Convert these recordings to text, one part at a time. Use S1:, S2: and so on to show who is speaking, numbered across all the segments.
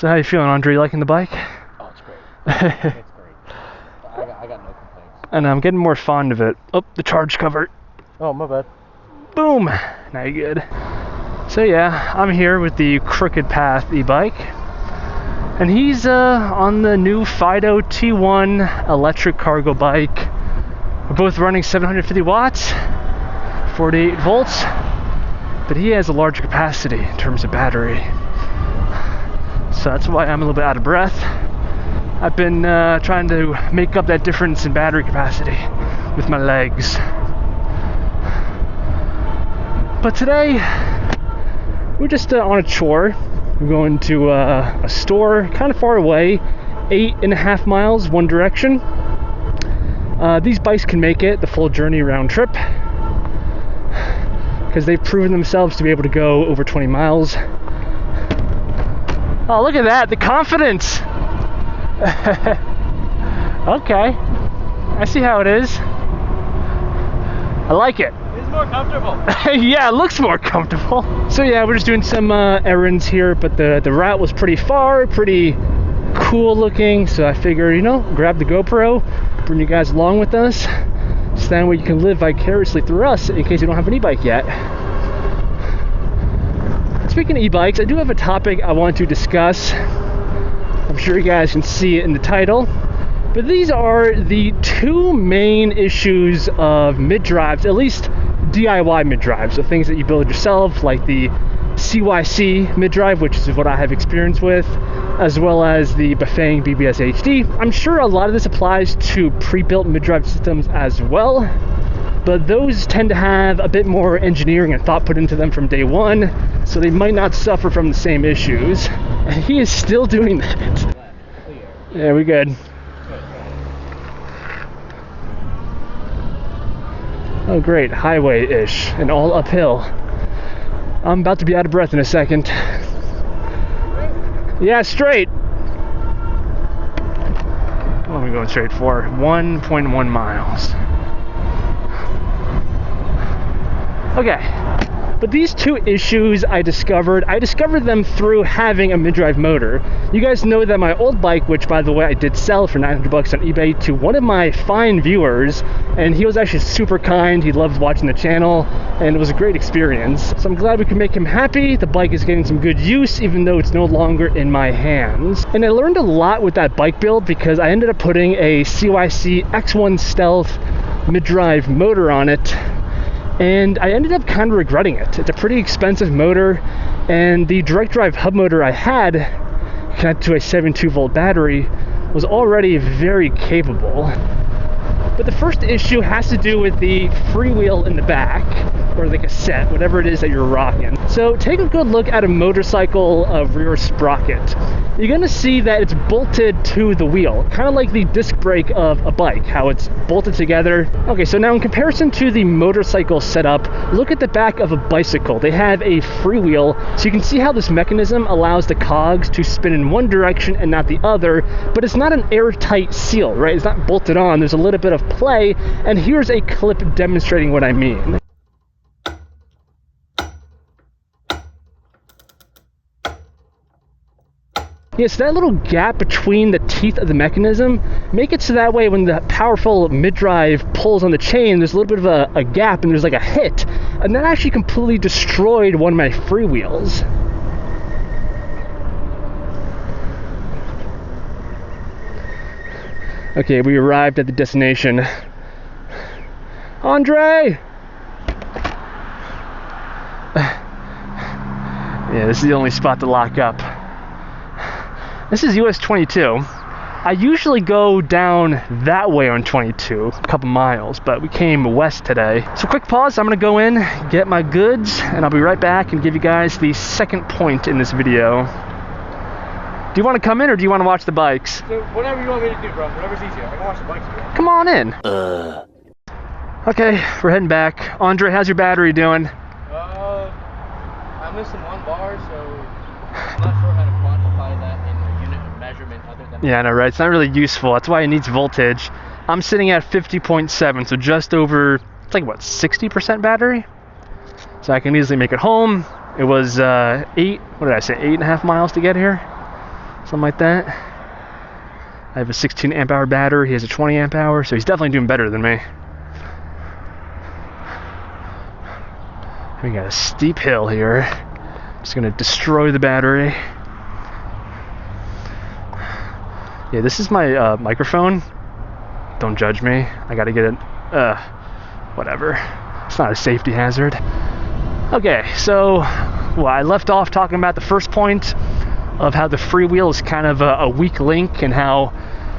S1: So how you feeling, Andre? You liking the bike?
S2: Oh, it's great. It's great. I got no complaints.
S1: And I'm getting more fond of it. Oh, the charge cover.
S2: Oh, my bad.
S1: Boom! Now you're good. So yeah, I'm here with the Crooked Path e-bike. And he's on the new Fido T1 electric cargo bike. We're both running 750 watts, 48 volts. But he has a larger capacity in terms of battery. So that's why I'm a little bit out of breath. I've been trying to make up that difference in battery capacity with my legs. But today, we're just on a chore. We're going to a store kind of far away, 8.5 miles one direction. These bikes can make it the full journey round trip because they've proven themselves to be able to go over 20 miles. Oh, look at that, the confidence. Okay, I see how it is. I like it.
S2: It's more comfortable.
S1: Yeah, it looks more comfortable. So yeah, we're just doing some errands here, but the route was pretty far, pretty cool looking, so I figured, you know, grab the GoPro, bring you guys along with us, so that way you can live vicariously through us in case you don't have an e-bike yet. Speaking of e-bikes, I do have a topic I want to discuss. I'm sure you guys can see it in the title, but these are the two main issues of mid-drives, at least DIY mid-drives, so things that you build yourself, like the CYC mid-drive, which is what I have experience with, as well as the Bafang BBS HD. I'm sure a lot of this applies to pre-built mid-drive systems as well, but those tend to have a bit more engineering and thought put into them from day one, so they might not suffer from the same issues. And he is still doing that. Yeah, we good. Oh great, highway-ish, and all uphill. I'm about to be out of breath in a second. Yeah, straight. What am I going straight for? 1.1 miles. Okay, but these two issues I discovered them through having a mid-drive motor. You guys know that my old bike, which by the way I did sell for $900 on eBay to one of my fine viewers, and he was actually super kind. He loved watching the channel, and it was a great experience. So I'm glad we could make him happy. The bike is getting some good use, even though it's no longer in my hands. And I learned a lot with that bike build because I ended up putting a CYC X1 Stealth mid-drive motor on it, and I ended up kind of regretting it. It's a pretty expensive motor, and the direct drive hub motor I had connected to a 72 volt battery was already very capable. But the first issue has to do with the freewheel in the back, or the cassette, whatever it is that you're rocking. So take a good look at a motorcycle rear sprocket. You're gonna see that it's bolted to the wheel, kind of like the disc brake of a bike, how it's bolted together. Okay, so now in comparison to the motorcycle setup, look at the back of a bicycle. They have a freewheel, so you can see how this mechanism allows the cogs to spin in one direction and not the other, but it's not an airtight seal, right? It's not bolted on, there's a little bit of play, and here's a clip demonstrating what I mean. Yeah, so that little gap between the teeth of the mechanism, make it so that way when the powerful mid-drive pulls on the chain, there's a little bit of a gap and there's like a hit, and that actually completely destroyed one of my freewheels. Okay, we arrived at the destination. Andre! Yeah, this is the only spot to lock up. This is US 22. I usually go down that way on 22, a couple miles, but we came west today. So quick pause, I'm gonna go in, get my goods, and I'll be right back and give you guys the second point in this video. Do you want to come in or do you want to watch the bikes?
S2: So whatever you want me to do, bro. Whatever's easier. I can watch the bikes again.
S1: Come on in. Okay, we're heading back. Andre, how's your battery doing?
S2: I'm missing one bar, so I'm not sure how to quantify that in a unit of measurement other than...
S1: Yeah, I know, right? It's not really useful. That's why it needs voltage. I'm sitting at 50.7, so just over, it's like, what, 60% battery? So I can easily make it home. It was 8.5 miles to get here. something like that. I have a 16 amp hour battery, he has a 20 amp hour, so he's definitely doing better than me. We got a steep hill here. Just gonna destroy the battery. Yeah, this is my microphone. Don't judge me. I gotta get it, whatever. It's not a safety hazard. Okay, so, well, I left off talking about the first point of how the freewheel is kind of a weak link, and how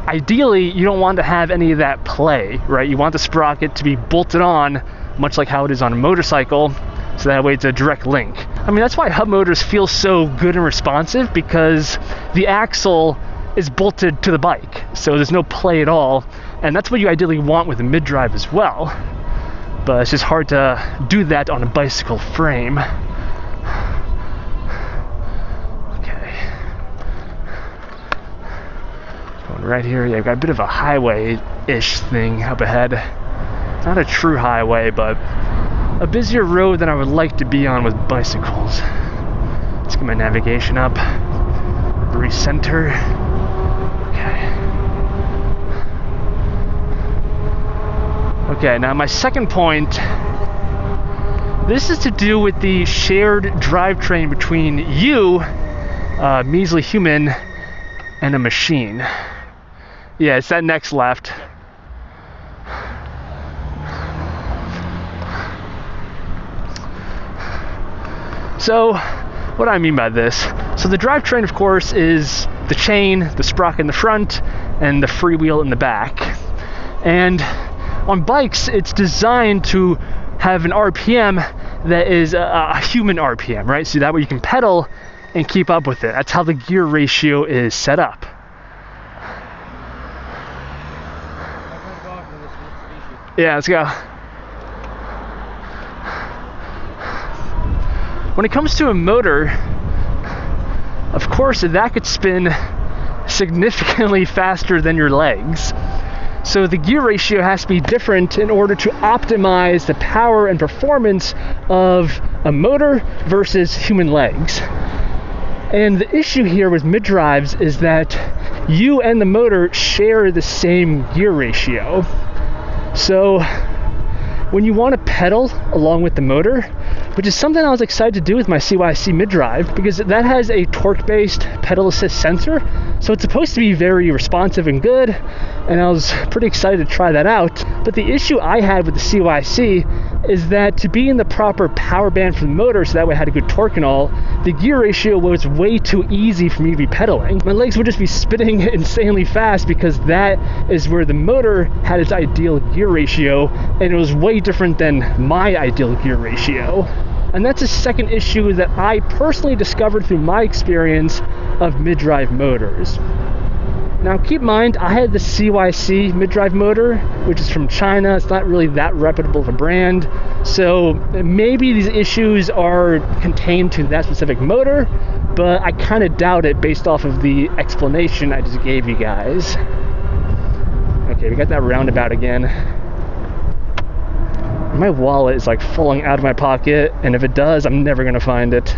S1: ideally you don't want to have any of that play, right? You want the sprocket to be bolted on, much like how it is on a motorcycle, so that way it's a direct link. I mean, that's why hub motors feel so good and responsive, because the axle is bolted to the bike, so there's no play at all, and that's what you ideally want with a mid-drive as well, but it's just hard to do that on a bicycle frame. Okay, going right here. Yeah, I've got a bit of a highway-ish thing up ahead. Not a true highway, but a busier road than I would like to be on with bicycles. Let's get my navigation up, recenter. Okay, now my second point, this is to do with the shared drivetrain between you, measly human, and a machine. Yeah, it's that next left. So, what do I mean by this? So the drivetrain, of course, is the chain, the sprocket in the front, and the freewheel in the back. And on bikes, it's designed to have an RPM that is a human RPM, right? So that way you can pedal and keep up with it. That's how the gear ratio is set up. Yeah, let's go. When it comes to a motor, of course, that could spin significantly faster than your legs. So the gear ratio has to be different in order to optimize the power and performance of a motor versus human legs. And the issue here with mid-drives is that you and the motor share the same gear ratio. So when you want to pedal along with the motor, which is something I was excited to do with my CYC mid-drive, because that has a torque-based pedal assist sensor, so it's supposed to be very responsive and good, and I was pretty excited to try that out. But the issue I had with the CYC is that to be in the proper power band for the motor, so that way I had a good torque and all, the gear ratio was way too easy for me to be pedaling. My legs would just be spinning insanely fast, because that is where the motor had its ideal gear ratio, and it was way different than my ideal gear ratio. And that's a second issue that I personally discovered through my experience of mid-drive motors. Now keep in mind, I had the CYC mid-drive motor, which is from China. It's not really that reputable of a brand, so maybe these issues are contained to that specific motor, but I kind of doubt it based off of the explanation I just gave you guys. Okay, we got that roundabout again. My wallet is like falling out of my pocket, and if it does, I'm never gonna find it.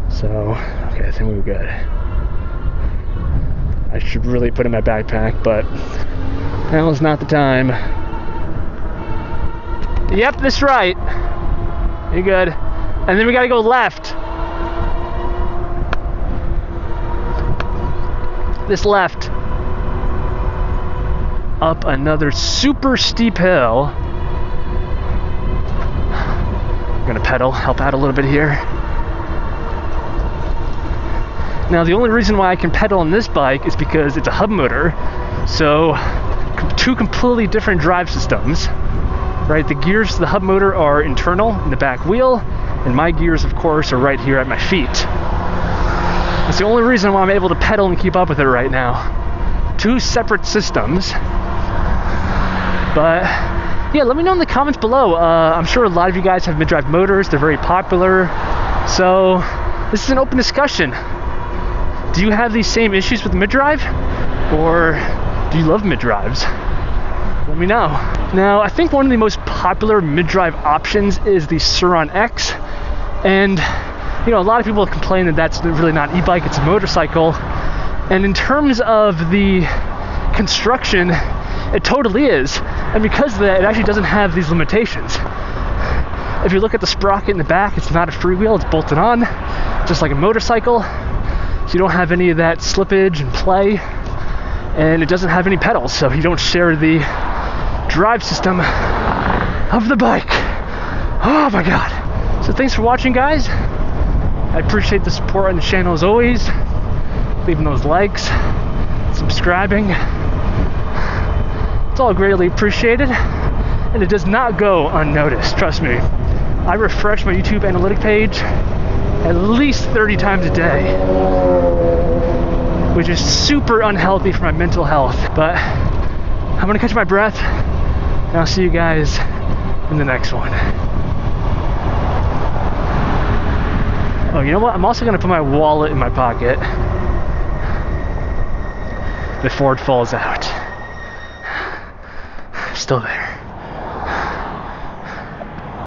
S1: So, okay, I think we're good. I should really put it in my backpack, but now is not the time. Yep, that's right. You're good. And then we gotta go left. This left. Up another super steep hill. I'm gonna pedal, help out a little bit here. Now the only reason why I can pedal on this bike is because it's a hub motor, so two completely different drive systems, right? The gears to the hub motor are internal in the back wheel, and my gears, of course, are right here at my feet. That's the only reason why I'm able to pedal and keep up with it right now. Two separate systems. But yeah, let me know in the comments below. I'm sure a lot of you guys have mid-drive motors. They're very popular. So this is an open discussion. Do you have these same issues with mid-drive? Or do you love mid-drives? Let me know. Now, I think one of the most popular mid-drive options is the Sur-Ron X. And, you know, a lot of people complain that that's really not an e-bike, it's a motorcycle. And in terms of the construction, it totally is. And because of that, it actually doesn't have these limitations. If you look at the sprocket in the back, it's not a freewheel, it's bolted on, just like a motorcycle. So you don't have any of that slippage and play. And it doesn't have any pedals, so you don't share the drive system of the bike. Oh my God. So thanks for watching, guys. I appreciate the support on the channel as always. Leaving those likes, subscribing. It's all greatly appreciated. And it does not go unnoticed, trust me. I refresh my YouTube analytic page at least 30 times a day, which is super unhealthy for my mental health. But I'm gonna catch my breath, and I'll see you guys in the next one. Oh, you know what? I'm also gonna put my wallet in my pocket before it falls out. Still there.